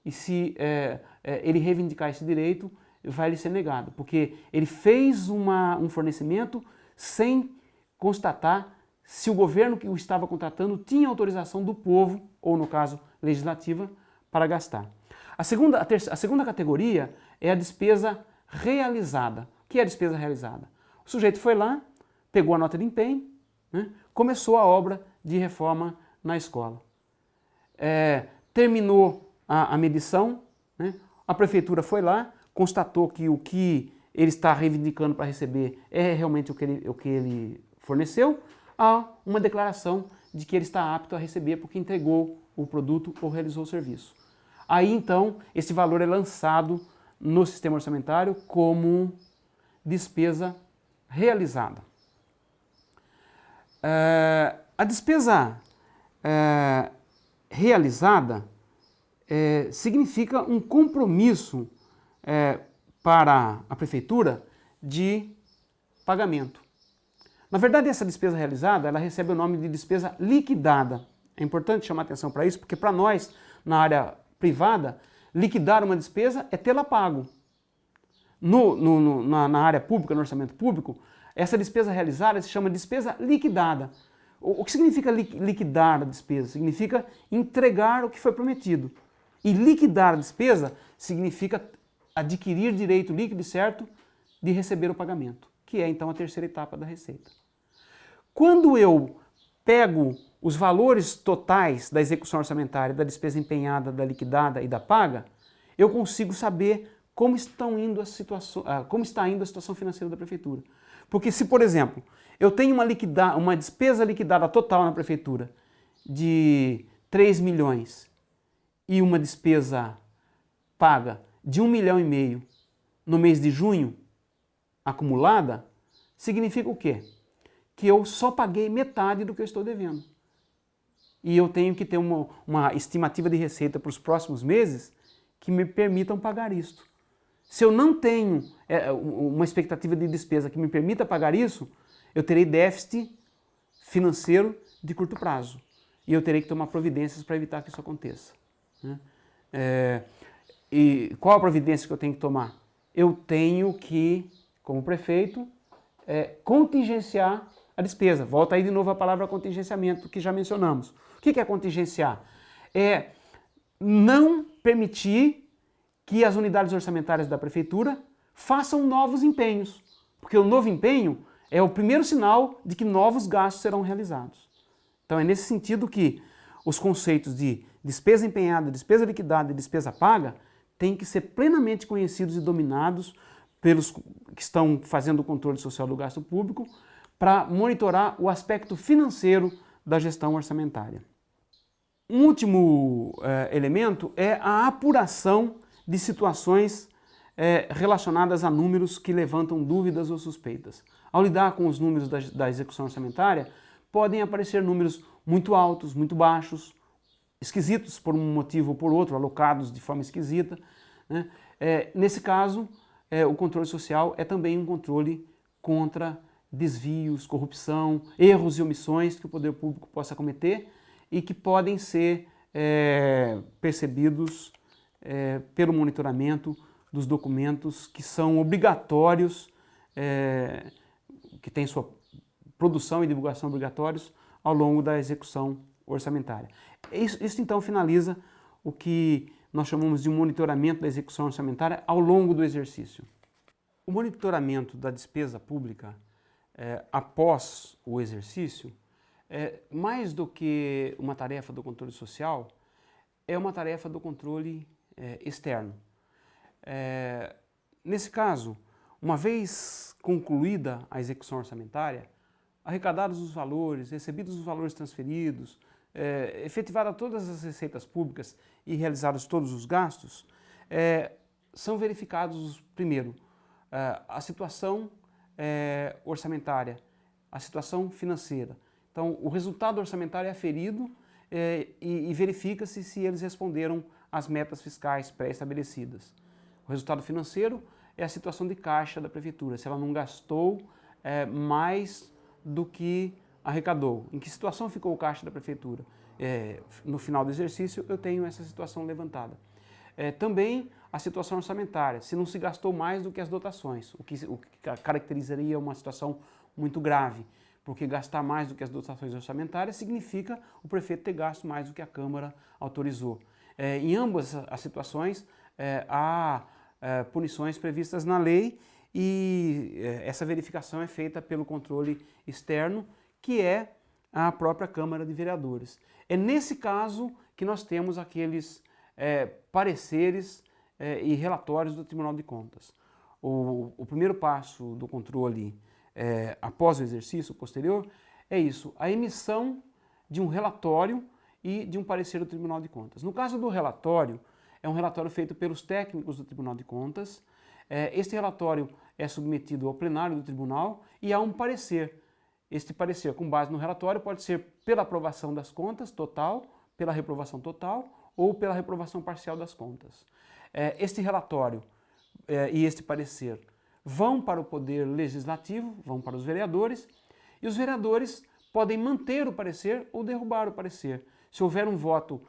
e se ele reivindicar esse direito, vai lhe ser negado, porque ele fez um fornecimento sem constatar se o governo que o estava contratando tinha autorização do povo, ou no caso legislativa, para gastar. A segunda categoria é a despesa realizada. O que é a despesa realizada? O sujeito foi lá, pegou a nota de empenho, né, começou a obra de reforma na escola. Terminou a medição, né, a prefeitura foi lá, constatou que o que ele está reivindicando para receber é realmente o que ele forneceu, há uma declaração de que ele está apto a receber porque entregou o produto ou realizou o serviço. Aí então esse valor é lançado no sistema orçamentário como despesa realizada. A despesa realizada significa um compromisso para a prefeitura de pagamento. Na verdade, essa despesa realizada, ela recebe o nome de despesa liquidada. É importante chamar atenção para isso, porque para nós, na área privada, liquidar uma despesa é tê-la pago. Na área pública, no orçamento público, essa despesa realizada se chama despesa liquidada. O que significa liquidar a despesa? Significa entregar o que foi prometido. E liquidar a despesa significa adquirir direito líquido e certo de receber o pagamento, que é então a terceira etapa da receita. Quando eu pego os valores totais da execução orçamentária, da despesa empenhada, da liquidada e da paga, eu consigo saber como está indo a situação financeira da prefeitura. Porque se, por exemplo, eu tenho uma despesa liquidada total na prefeitura de 3 milhões e uma despesa paga de 1,5 milhão no mês de junho, acumulada, significa o quê? Que eu só paguei metade do que eu estou devendo. E eu tenho que ter uma estimativa de receita para os próximos meses que me permitam pagar isto. Se eu não tenho uma expectativa de despesa que me permita pagar isso, eu terei déficit financeiro de curto prazo. E eu terei que tomar providências para evitar que isso aconteça. Né? E qual a providência que eu tenho que tomar? Eu tenho que, como prefeito, contingenciar a despesa. Volta aí de novo a palavra contingenciamento, que já mencionamos. O que é contingenciar? É não permitir que as unidades orçamentárias da prefeitura façam novos empenhos. Porque o novo empenho é o primeiro sinal de que novos gastos serão realizados. Então é nesse sentido que os conceitos de despesa empenhada, despesa liquidada e despesa paga têm que ser plenamente conhecidos e dominados pelos que estão fazendo o controle social do gasto público para monitorar o aspecto financeiro da gestão orçamentária. Um último elemento é a apuração de situações relacionadas a números que levantam dúvidas ou suspeitas. Ao lidar com os números da execução orçamentária, podem aparecer números muito altos, muito baixos, esquisitos por um motivo ou por outro, alocados de forma esquisita. Né? Nesse caso, o controle social é também um controle contra desvios, corrupção, erros e omissões que o poder público possa cometer e que podem ser percebidos pelo monitoramento dos documentos que são obrigatórios, que têm sua produção e divulgação obrigatórios ao longo da execução orçamentária. Isso então finaliza o que nós chamamos de monitoramento da execução orçamentária ao longo do exercício. O monitoramento da despesa pública após o exercício, mais do que uma tarefa do controle social, é uma tarefa do controle externo. Nesse caso, uma vez concluída a execução orçamentária, arrecadados os valores, recebidos os valores transferidos, efetivadas todas as receitas públicas e realizados todos os gastos, são verificados, primeiro, a situação orçamentária, a situação financeira. Então, o resultado orçamentário é aferido e verifica-se se eles responderam às metas fiscais pré-estabelecidas. O resultado financeiro é a situação de caixa da prefeitura, se ela não gastou mais do que arrecadou. Em que situação ficou o caixa da prefeitura? No final do exercício, eu tenho essa situação levantada. Também a situação orçamentária, se não se gastou mais do que as dotações, o que caracterizaria uma situação muito grave, porque gastar mais do que as dotações orçamentárias significa o prefeito ter gasto mais do que a Câmara autorizou. Em ambas as situações, há punições previstas na lei e essa verificação é feita pelo controle externo, que é a própria Câmara de Vereadores. É nesse caso que nós temos aqueles pareceres e relatórios do Tribunal de Contas. O primeiro passo do controle após o exercício posterior é isso, a emissão de um relatório e de um parecer do Tribunal de Contas. No caso do relatório, é um relatório feito pelos técnicos do Tribunal de Contas. Este relatório é submetido ao plenário do tribunal e há um parecer. Este parecer, com base no relatório, pode ser pela aprovação das contas total, pela reprovação total ou pela reprovação parcial das contas. Este relatório e este parecer vão para o Poder Legislativo, vão para os vereadores, e os vereadores podem manter o parecer ou derrubar o parecer. Se houver um voto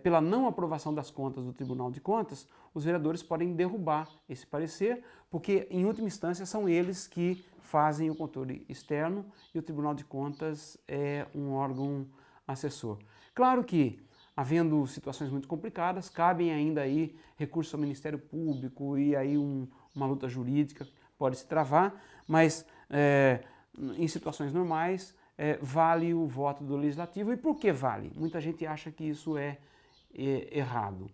pela não aprovação das contas do Tribunal de Contas, os vereadores podem derrubar esse parecer, porque, em última instância, são eles que fazem o controle externo e o Tribunal de Contas é um órgão assessor. Claro que, havendo situações muito complicadas, cabem ainda aí recursos ao Ministério Público e aí uma luta jurídica pode se travar, mas em situações normais vale o voto do Legislativo. E por que vale? Muita gente acha que isso é errado.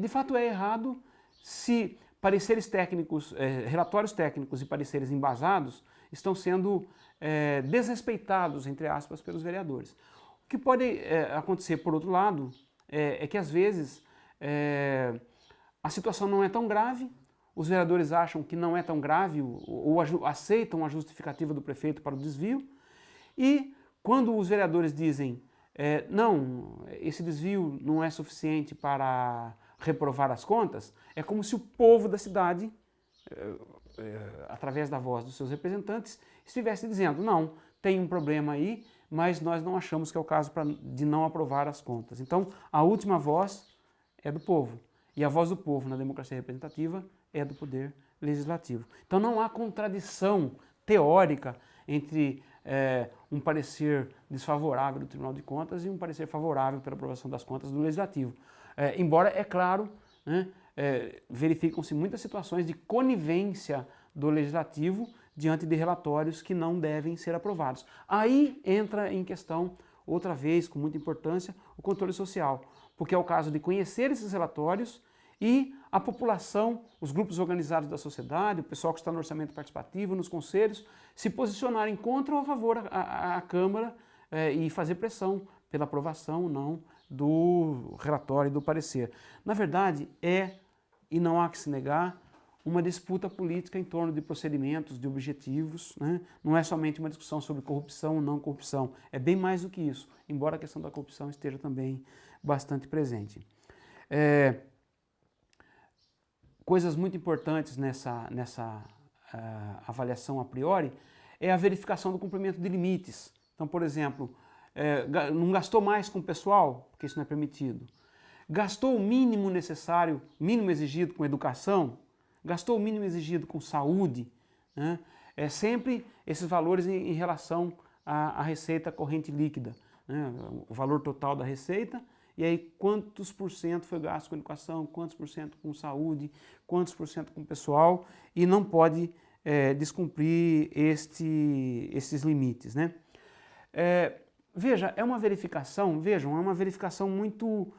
De fato é errado se pareceres técnicos, relatórios técnicos e pareceres embasados estão sendo desrespeitados, entre aspas, pelos vereadores. O que pode acontecer, por outro lado, é que às vezes a situação não é tão grave, os vereadores acham que não é tão grave ou aceitam a justificativa do prefeito para o desvio, e quando os vereadores dizem não, esse desvio não é suficiente para reprovar as contas, é como se o povo da cidade, através da voz dos seus representantes, estivesse dizendo, não, tem um problema aí, mas nós não achamos que é o caso de não aprovar as contas. Então, a última voz é do povo, e a voz do povo na democracia representativa é do Poder Legislativo. Então não há contradição teórica entre um parecer desfavorável do Tribunal de Contas e um parecer favorável pela aprovação das contas do Legislativo. Embora, é claro, né, verificam-se muitas situações de conivência do Legislativo diante de relatórios que não devem ser aprovados. Aí entra em questão, outra vez, com muita importância, o controle social, porque é o caso de conhecer esses relatórios e a população, os grupos organizados da sociedade, o pessoal que está no orçamento participativo, nos conselhos, se posicionarem contra ou a favor à Câmara e fazer pressão pela aprovação ou não do relatório e do parecer. Na verdade, e não há que se negar, uma disputa política em torno de procedimentos, de objetivos, né? Não é somente uma discussão sobre corrupção ou não corrupção, é bem mais do que isso, embora a questão da corrupção esteja também bastante presente. Coisas muito importantes nessa avaliação a priori é a verificação do cumprimento de limites. Então, por exemplo, não gastou mais com o pessoal, porque isso não é permitido. Gastou o mínimo necessário, mínimo exigido com educação, gastou o mínimo exigido com saúde, né? Sempre esses valores em relação à receita corrente líquida, né? O valor total da receita, e aí quantos por cento foi gasto com educação, quantos por cento com saúde, quantos por cento com pessoal, e não pode descumprir esses limites, né? Veja, é uma verificação muito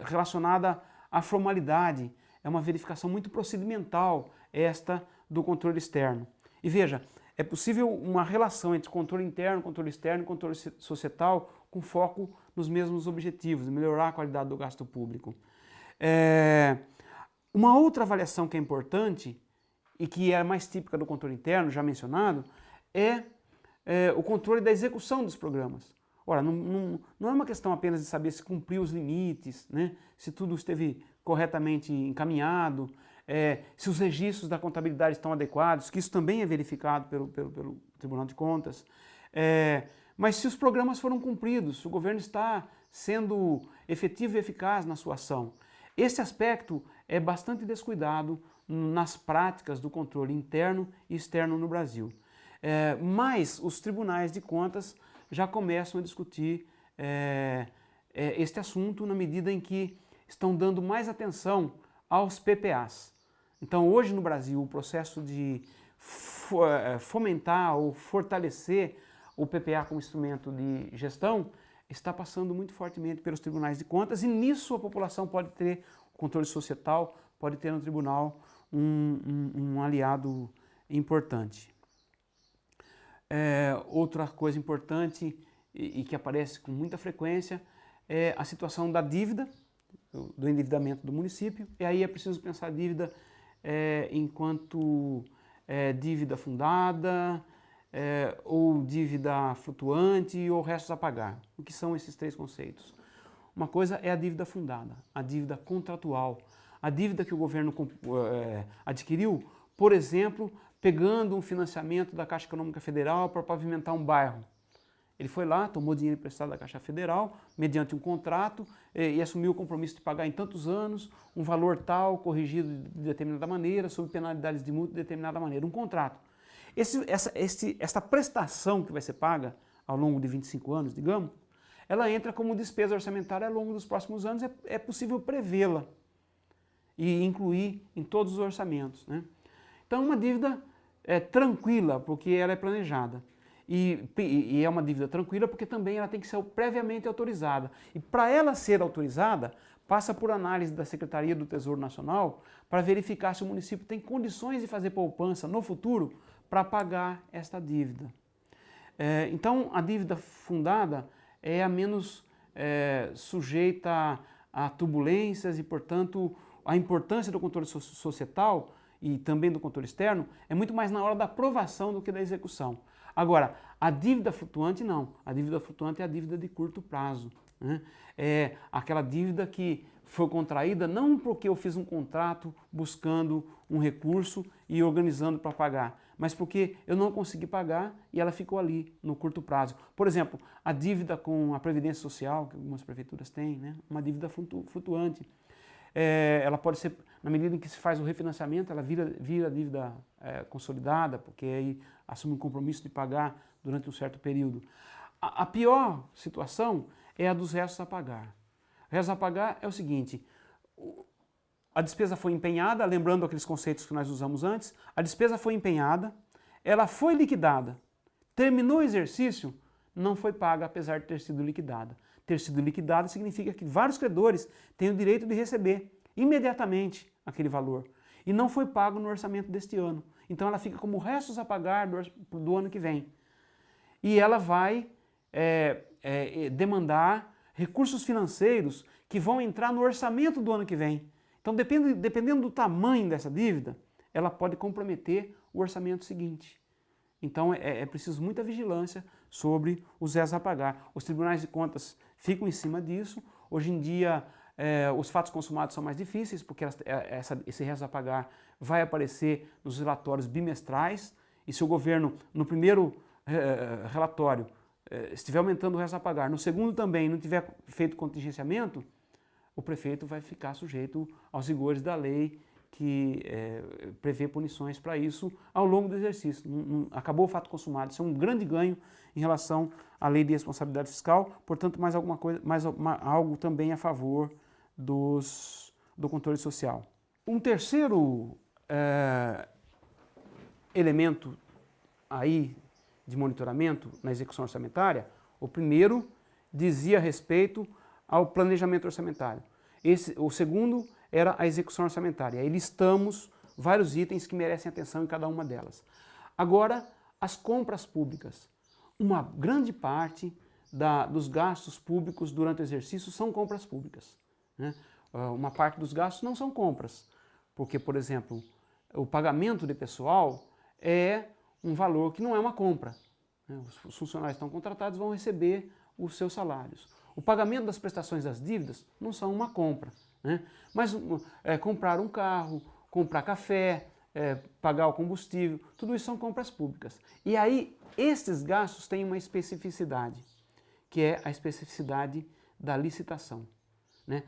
relacionada à formalidade, é uma verificação muito procedimental esta do controle externo. E veja, é possível uma relação entre controle interno, controle externo e controle societal com foco nos mesmos objetivos, de melhorar a qualidade do gasto público. Uma outra avaliação que é importante e que é mais típica do controle interno, já mencionado, é o controle da execução dos programas. Ora, não é uma questão apenas de saber se cumpriu os limites, né? Se tudo esteve corretamente encaminhado, se os registros da contabilidade estão adequados, que isso também é verificado pelo Tribunal de Contas, mas se os programas foram cumpridos, se o governo está sendo efetivo e eficaz na sua ação. Esse aspecto é bastante descuidado nas práticas do controle interno e externo no Brasil. Mas os tribunais de contas já começam a discutir este assunto na medida em que estão dando mais atenção aos PPAs. Então hoje no Brasil o processo de fomentar ou fortalecer o PPA como instrumento de gestão está passando muito fortemente pelos tribunais de contas e nisso a população pode ter, o controle societal pode ter no tribunal um aliado importante. Outra coisa importante e que aparece com muita frequência é a situação da dívida, do endividamento do município, e aí é preciso pensar a dívida enquanto dívida fundada, ou dívida flutuante ou restos a pagar. O que são esses três conceitos? Uma coisa é a dívida fundada, a dívida contratual, a dívida que o governo adquiriu, por exemplo, pegando um financiamento da Caixa Econômica Federal para pavimentar um bairro. Ele foi lá, tomou dinheiro emprestado da Caixa Federal, mediante um contrato, e assumiu o compromisso de pagar em tantos anos, um valor tal, corrigido de determinada maneira, sob penalidades de multa de determinada maneira, um contrato. Essa prestação que vai ser paga ao longo de 25 anos, digamos, ela entra como despesa orçamentária ao longo dos próximos anos, é possível prevê-la e incluir em todos os orçamentos, né? Então é uma dívida tranquila, porque ela é planejada. E é uma dívida tranquila porque também ela tem que ser previamente autorizada. E para ela ser autorizada, passa por análise da Secretaria do Tesouro Nacional para verificar se o município tem condições de fazer poupança no futuro para pagar esta dívida. Então a dívida fundada é a menos sujeita a turbulências e, portanto, a importância do controle societal e também do controle externo é muito mais na hora da aprovação do que da execução. Agora, a dívida flutuante não. A dívida flutuante é a dívida de curto prazo, né? É aquela dívida que foi contraída não porque eu fiz um contrato buscando um recurso e organizando para pagar, mas porque eu não consegui pagar e ela ficou ali no curto prazo. Por exemplo, a dívida com a Previdência Social, que algumas prefeituras têm, né? Uma dívida flutuante. Ela pode ser, na medida em que se faz o refinanciamento, ela vira dívida consolidada, porque aí assume um compromisso de pagar durante um certo período. A pior situação é a dos restos a pagar. Restos a pagar é o seguinte: a despesa foi empenhada, lembrando aqueles conceitos que nós usamos antes, a despesa foi empenhada, ela foi liquidada, terminou o exercício, não foi paga apesar de ter sido liquidada. Ter sido liquidada significa que vários credores têm o direito de receber imediatamente aquele valor. E não foi pago no orçamento deste ano. Então ela fica como restos a pagar do ano que vem. E ela vai demandar recursos financeiros que vão entrar no orçamento do ano que vem. Então dependendo do tamanho dessa dívida, ela pode comprometer o orçamento seguinte. Então é preciso muita vigilância sobre os restos a pagar. Os tribunais de contas ficam em cima disso. Hoje em dia os fatos consumados são mais difíceis, porque esse resto a pagar vai aparecer nos relatórios bimestrais, e se o governo, no primeiro relatório, estiver aumentando o resto a pagar, no segundo também não tiver feito contingenciamento, o prefeito vai ficar sujeito aos rigores da lei que prevê punições para isso ao longo do exercício. Acabou o fato consumado. Isso é um grande ganho em relação à lei de responsabilidade fiscal, portanto, mais alguma coisa, algo também a favor do controle social. Um terceiro elemento aí de monitoramento na execução orçamentária, o primeiro dizia respeito ao planejamento orçamentário. O segundo era a execução orçamentária. Aí listamos vários itens que merecem atenção em cada uma delas. Agora, as compras públicas. Uma grande parte dos gastos públicos durante o exercício são compras públicas, né? Uma parte dos gastos não são compras, porque, por exemplo, o pagamento de pessoal é um valor que não é uma compra, né? Os funcionários que estão contratados vão receber os seus salários. O pagamento das prestações das dívidas não são uma compra, né? Mas comprar um carro, comprar café, pagar o combustível, tudo isso são compras públicas. E aí, esses gastos têm uma especificidade, que é a especificidade da licitação, né?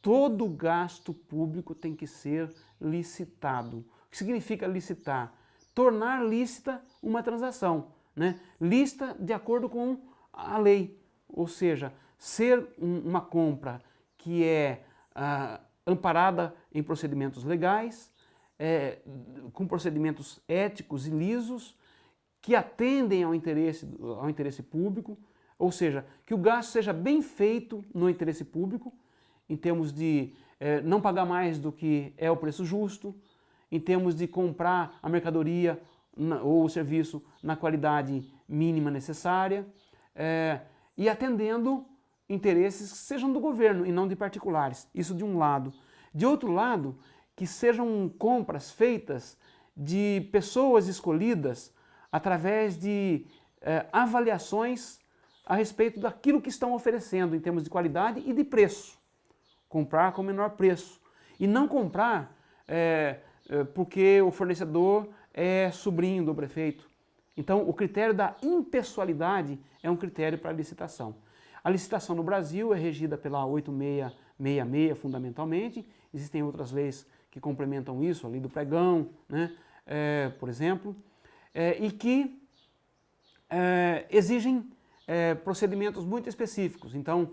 todo gasto público tem que ser licitado. O que significa licitar? Tornar lícita uma transação, né? Lícita de acordo com a lei, ou seja, ser uma compra que é amparada em procedimentos legais, com procedimentos éticos e lisos, que atendem ao interesse público, ou seja, que o gasto seja bem feito no interesse público, em termos de não pagar mais do que é o preço justo, em termos de comprar a mercadoria ou o serviço na qualidade mínima necessária, e atendendo interesses que sejam do governo e não de particulares. Isso de um lado. De outro lado, que sejam compras feitas de pessoas escolhidas através de avaliações a respeito daquilo que estão oferecendo em termos de qualidade e de preço. Comprar com o menor preço. E não comprar porque o fornecedor é sobrinho do prefeito. Então, o critério da impessoalidade é um critério para a licitação. A licitação no Brasil é regida pela 8666, fundamentalmente. Existem outras leis que complementam isso, a lei do pregão, né? Por exemplo, e que exigem procedimentos muito específicos. Então,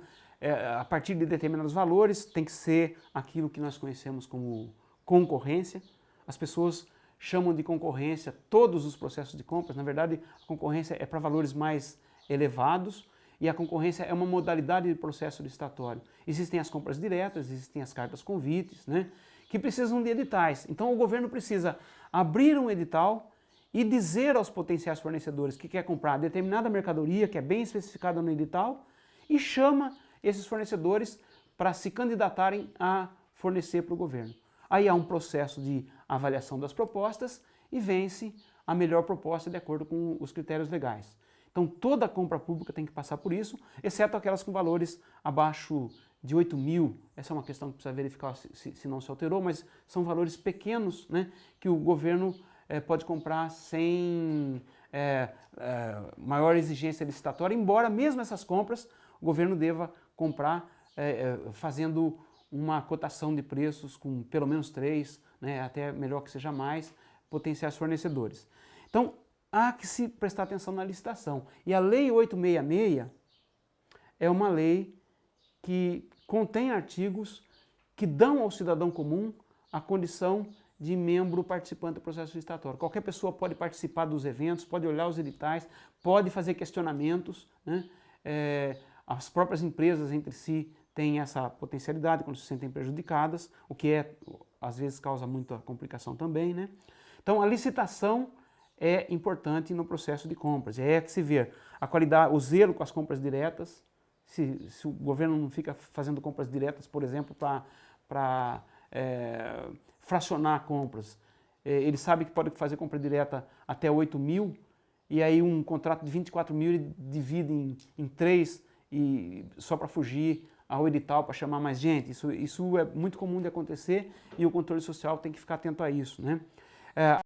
a partir de determinados valores, tem que ser aquilo que nós conhecemos como concorrência. As pessoas chamam de concorrência todos os processos de compras. Na verdade, a concorrência é para valores mais elevados e a concorrência é uma modalidade de processo licitatório. Existem as compras diretas, existem as cartas convites, né, que precisam de editais. Então o governo precisa abrir um edital e dizer aos potenciais fornecedores que quer comprar determinada mercadoria, que é bem especificada no edital, e chama esses fornecedores para se candidatarem a fornecer para o governo. Aí há um processo de avaliação das propostas e vence a melhor proposta de acordo com os critérios legais. Então toda compra pública tem que passar por isso, exceto aquelas com valores abaixo de 8 mil. Essa é uma questão que precisa verificar se não se alterou, mas são valores pequenos, né, que o governo pode comprar sem maior exigência licitatória, embora mesmo essas compras o governo deva comprar fazendo uma cotação de preços com pelo menos 3, né, até melhor que seja mais, potenciais fornecedores. Então, há que se prestar atenção na licitação. E a Lei 866 é uma lei que contém artigos que dão ao cidadão comum a condição de membro participante do processo licitatório. Qualquer pessoa pode participar dos eventos, pode olhar os editais, pode fazer questionamentos, né? As próprias empresas entre si têm essa potencialidade quando se sentem prejudicadas, o que às vezes causa muita complicação também, né? Então a licitação é importante no processo de compras, que se ver a qualidade, o zelo com as compras diretas, se o governo não fica fazendo compras diretas, por exemplo, para fracionar compras. Ele sabe que pode fazer compra direta até 8 mil, e aí um contrato de 24 mil ele divide em 3, e só para fugir ao edital, para chamar mais gente. Isso é muito comum de acontecer e o controle social tem que ficar atento a isso, né?